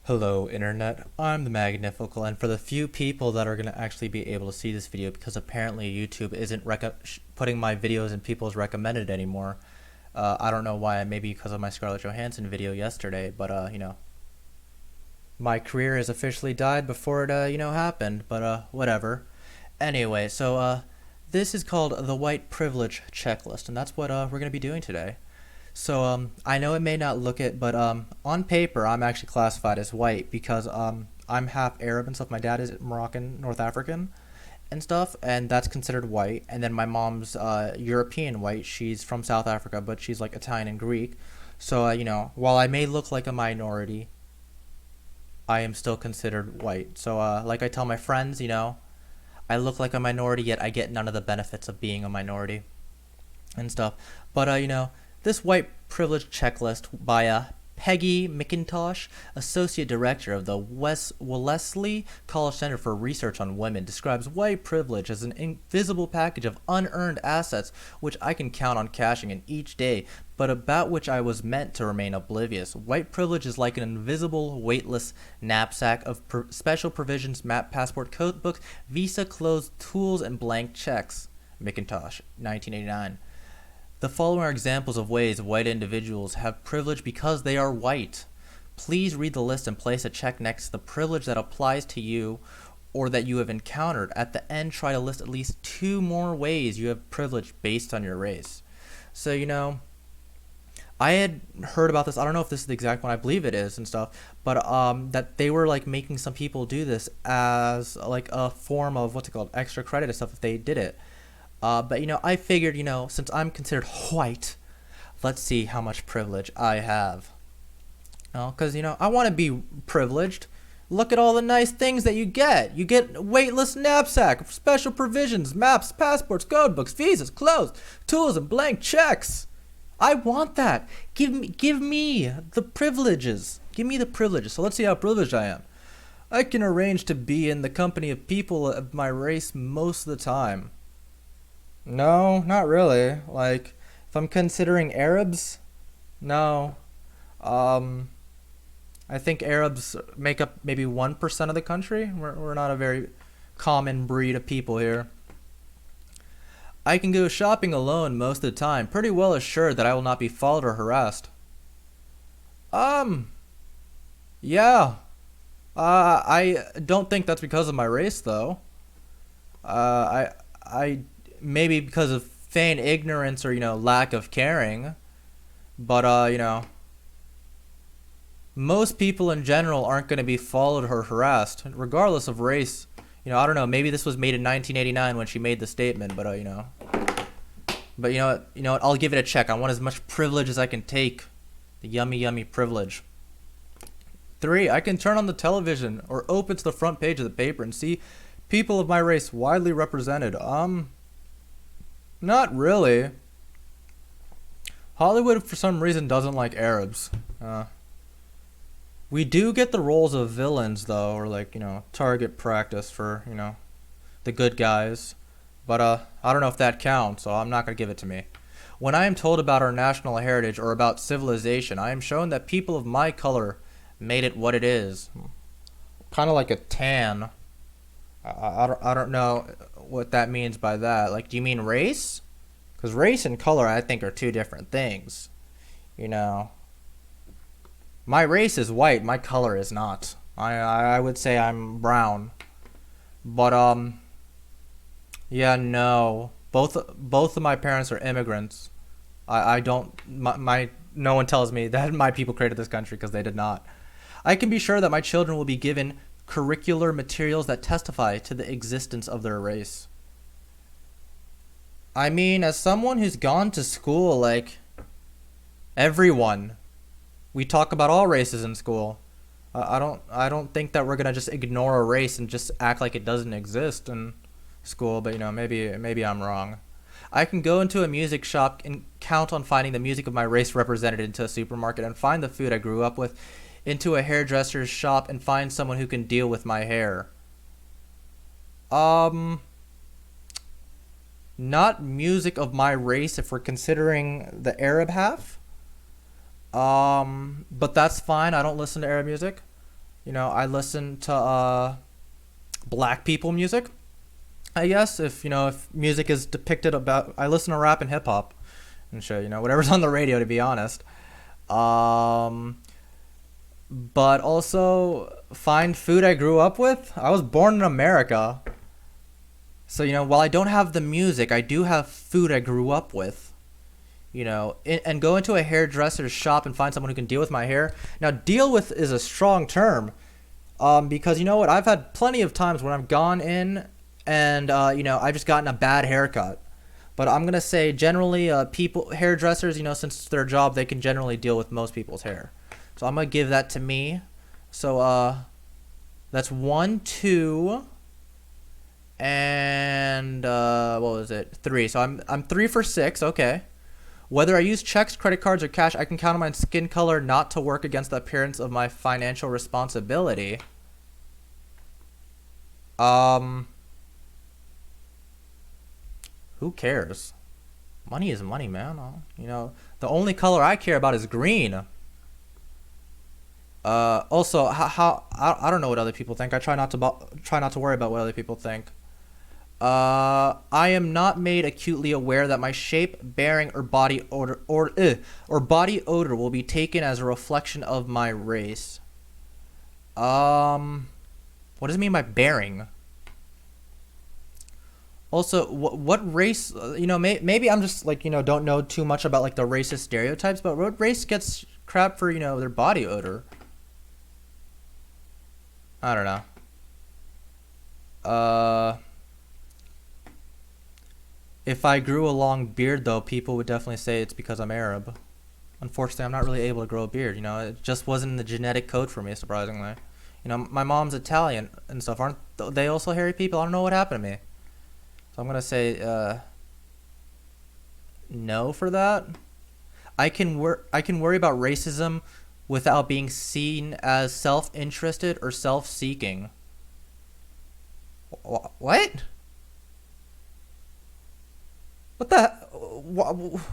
Hello Internet, I'm the Magnifical, and for the few people that are going to actually be able to see this video, because apparently YouTube isn't putting my videos in people's recommended anymore. I don't know why, maybe because of my Scarlett Johansson video yesterday, but my career has officially died before it happened, but whatever. Anyway, this is called the White Privilege Checklist, and that's what we're going to be doing today. I know it may not look it, but on paper, I'm actually classified as white because I'm half Arab and stuff. My dad is Moroccan, North African, and stuff, and that's considered white. And then my mom's European white. She's from South Africa, but she's like Italian and Greek. While I may look like a minority, I am still considered white. Like I tell my friends, I look like a minority, yet I get none of the benefits of being a minority and stuff. This white privilege checklist by Peggy McIntosh, Associate Director of the Wellesley College Center for Research on Women, describes white privilege as an invisible package of unearned assets which I can count on cashing in each day, but about which I was meant to remain oblivious. White privilege is like an invisible, weightless knapsack of special provisions, map, passport, code book, visa, clothes, tools, and blank checks. McIntosh, 1989. The following are examples of ways white individuals have privilege because they are white. Please read the list and place a check next to the privilege that applies to you or that you have encountered. At the end, try to list at least 2 more ways you have privilege based on your race. I had heard about this. I don't know if this is the exact one. I believe it is and stuff. But that they were like making some people do this as like a form of what's it called, extra credit and stuff if they did it. I figured, since I'm considered white, let's see how much privilege I have. Because, I want to be privileged. Look at all the nice things that you get. You get weightless knapsack, special provisions, maps, passports, code books, visas, clothes, tools, and blank checks. I want that. Give me the privileges. Give me the privileges. So let's see how privileged I am. I can arrange to be in the company of people of my race most of the time. No, not really. Like, if I'm considering Arabs, no. Um, I think Arabs make up maybe 1% of the country. We're not a very common breed of people here. I can go shopping alone most of the time, pretty well assured that I will not be followed or harassed. Um, yeah. I don't think that's because of my race, though. I maybe because of feigned ignorance or lack of caring, but most people in general aren't going to be followed or harassed regardless of race. I don't know, maybe this was made in 1989 when she made the statement, but what, I'll give it a check. I want as much privilege as I can take. The yummy privilege. 3, I can turn on the television or open to the front page of the paper and see people of my race widely represented. Not really. Hollywood, for some reason, doesn't like Arabs. We do get the roles of villains, though, or target practice for, the good guys. But I don't know if that counts, so I'm not going to give it to me. When I am told about our national heritage or about civilization, I am shown that people of my color made it what it is. Kind of like a tan. I don't know what that means by that. Like, do you mean race? Because race and color, I think, are 2 different things. My race is white. My color is not. I would say I'm brown. But yeah, no. Both of my parents are immigrants. I don't. No one tells me that my people created this country because they did not. I can be sure that my children will be given curricular materials that testify to the existence of their race. I mean, as someone who's gone to school, like everyone, we talk about all races in school. I don't think that we're gonna just ignore a race and just act like it doesn't exist in school. But maybe I'm wrong. I can go into a music shop and count on finding the music of my race represented into a supermarket and find the food I grew up with into a hairdresser's shop and find someone who can deal with my hair. Not music of my race if we're considering the Arab half. But that's fine. I don't listen to Arab music. I listen to black people music. I guess if music is depicted about, I listen to rap and hip hop and shit. Whatever's on the radio. To be honest, um, but also find food I grew up with. I was born in America, so while I don't have the music, I do have food I grew up with. And go into a hairdresser's shop and find someone who can deal with my hair. Now, deal with is a strong term, because you know what? I've had plenty of times when I've gone in and I've just gotten a bad haircut. But I'm gonna say generally, hairdressers, since it's their job, they can generally deal with most people's hair. So I'm gonna give that to me. So that's 1, 2, and what was it? 3. So I'm 3 for 6. Okay. Whether I use checks, credit cards, or cash, I can count on my skin color not to work against the appearance of my financial responsibility. Um, who cares? Money is money, man. The only color I care about is green. Also, I don't know what other people think. I try not to worry about what other people think. I am not made acutely aware that my shape, bearing, or body odor will be taken as a reflection of my race. What does it mean by bearing? Also, what race? Maybe I'm just don't know too much about the racist stereotypes, but what race gets crap for their body odor? I don't know. If I grew a long beard, though, people would definitely say it's because I'm Arab. Unfortunately, I'm not really able to grow a beard. It just wasn't in the genetic code for me, surprisingly. My mom's Italian and stuff. Aren't they also hairy people? I don't know what happened to me. So I'm gonna say no for that. I can worry about racism without being seen as self-interested or self-seeking. What? What the?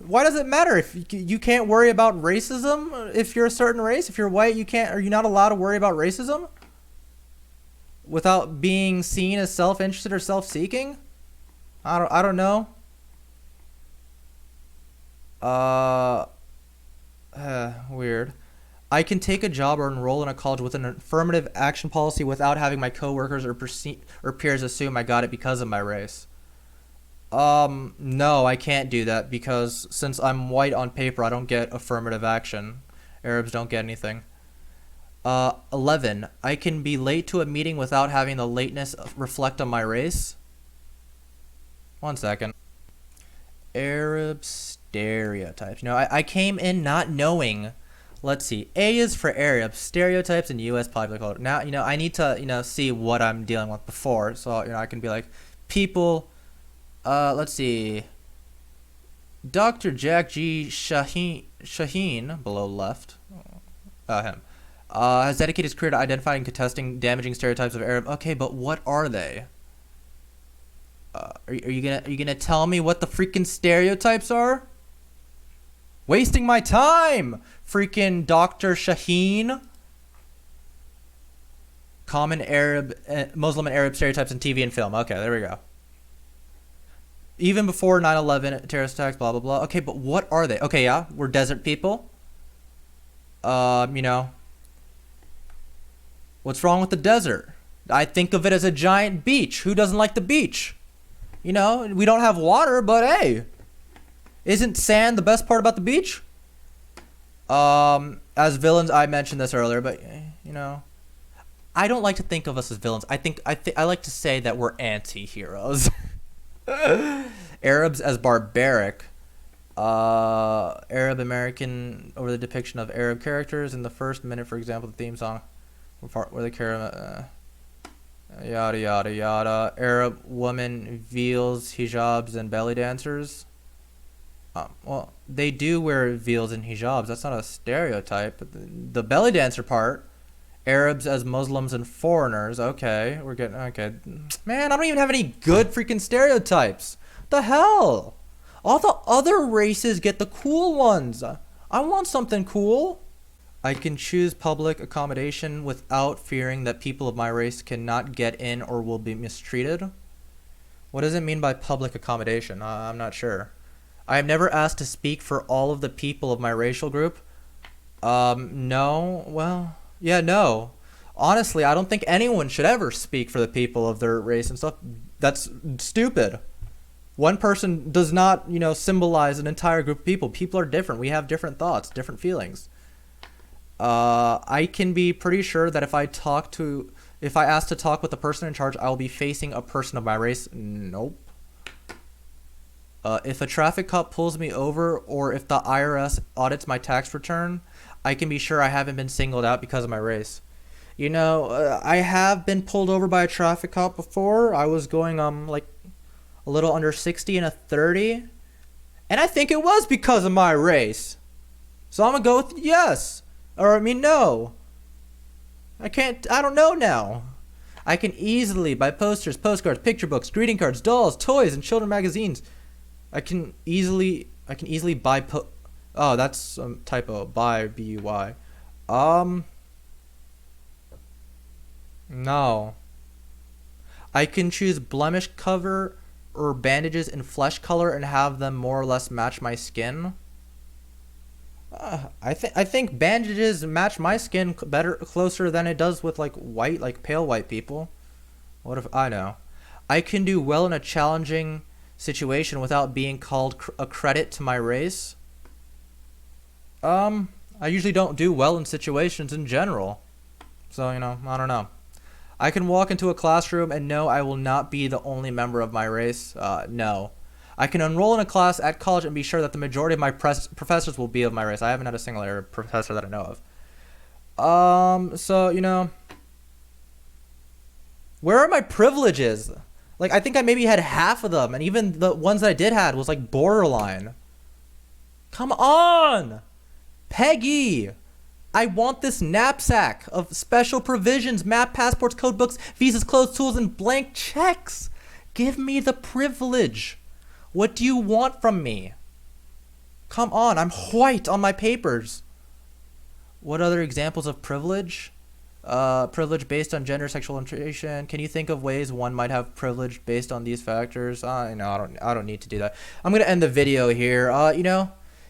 Why does it matter if you can't worry about racism if you're a certain race? If you're white, you can't. Are you not allowed to worry about racism without being seen as self-interested or self-seeking? I don't know. Uh, Weird. I can take a job or enroll in a college with an affirmative action policy without having my coworkers or peers assume I got it because of my race. No, I can't do that because since I'm white on paper, I don't get affirmative action. Arabs don't get anything. 11. I can be late to a meeting without having the lateness reflect on my race. One second. Arab stereotypes. I came in not knowing. Let's see. A is for Arab stereotypes in U.S. popular culture. Now, I need to, see what I'm dealing with before. So, I can be like, people. Let's see. Dr. Jack G. Shaheen, below left, him, has dedicated his career to identifying and contesting damaging stereotypes of Arab. Okay, but what are they? Are you gonna tell me what the freaking stereotypes are? Wasting my time, freaking Dr. Shaheen. Common Arab, Muslim and Arab stereotypes in TV and film. Okay, there we go. Even before 9/11 terrorist attacks, blah blah blah. Okay, but what are they? Okay, yeah, we're desert people. What's wrong with the desert? I think of it as a giant beach. Who doesn't like the beach? We don't have water, but hey, isn't sand the best part about the beach? As villains, I mentioned this earlier, but I don't like to think of us as villains. I like to say that we're anti-heroes. Arabs as barbaric. Arab American over the depiction of Arab characters in the first minute, for example, the theme song where the character yada yada yada. Arab woman veils, hijabs, and belly dancers. Well, they do wear veils and hijabs. That's not a stereotype. But the belly dancer part. Arabs as Muslims and foreigners. Okay, we're getting okay. Man, I don't even have any good freaking stereotypes. The hell? All the other races get the cool ones. I want something cool. I can choose public accommodation without fearing that people of my race cannot get in or will be mistreated. What does it mean by public accommodation? I'm not sure. I am never asked to speak for all of the people of my racial group. No. Well, yeah, no. Honestly, I don't think anyone should ever speak for the people of their race and stuff. That's stupid. One person does not, symbolize an entire group of people. People are different. We have different thoughts, different feelings. I can be pretty sure that if I ask to talk with the person in charge, I will be facing a person of my race. Nope. If a traffic cop pulls me over or if the IRS audits my tax return, I can be sure I haven't been singled out because of my race. I have been pulled over by a traffic cop before. I was going like a little under 60 in a 30, and I think it was because of my race. So I'm gonna go with yes. Or no. I don't know now. I can easily buy posters, postcards, picture books, greeting cards, dolls, toys, and children magazines. I can easily buy oh, that's a typo. Buy, B-U-Y. No. I can choose blemish cover or bandages in flesh color and have them more or less match my skin. I think bandages match my skin closer than it does with like pale white people. What if I know? I can do well in a challenging situation without being called a credit to my race. I usually don't do well in situations in general. So, I don't know. I can walk into a classroom and know I will not be the only member of my race. No. I can enroll in a class at college and be sure that the majority of my professors will be of my race. I haven't had a single Arab professor that I know of. So, where are my privileges? Like, I think I maybe had half of them, and even the ones that I did had was like borderline. Come on! Peggy! I want this knapsack of special provisions, map, passports, code books, visas, clothes, tools, and blank checks. Give me the privilege. What do you want from me? Come on, I'm white on my papers. What other examples of privilege? Privilege based on gender, sexual orientation. Can you think of ways one might have privilege based on these factors? I don't need to do that. I'm gonna end the video here.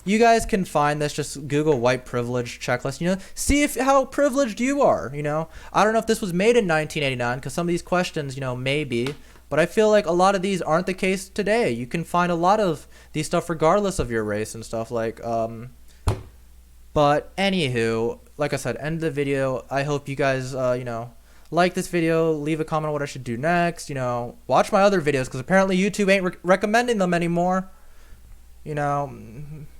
You guys can find this. Just Google white privilege checklist. See how privileged you are. I don't know if this was made in 1989 because some of these questions, maybe. But I feel like a lot of these aren't the case today. You can find a lot of these stuff regardless of your race and stuff like. But anywho, like I said, end the video. I hope you guys, like this video. Leave a comment on what I should do next. Watch my other videos because apparently YouTube ain't recommending them anymore.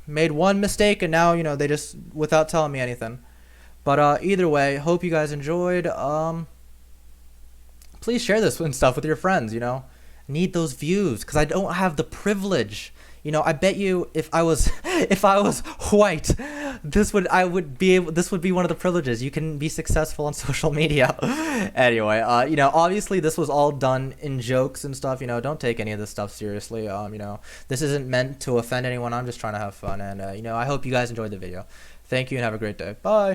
Made one mistake and now they just without telling me anything. But either way, hope you guys enjoyed. Please share this and stuff with your friends. Need those views because I don't have the privilege. I bet you if I was white, this would be one of the privileges. You can be successful on social media. Anyway, obviously this was all done in jokes and stuff. Don't take any of this stuff seriously. This isn't meant to offend anyone. I'm just trying to have fun, and I hope you guys enjoyed the video. Thank you and have a great day. Bye.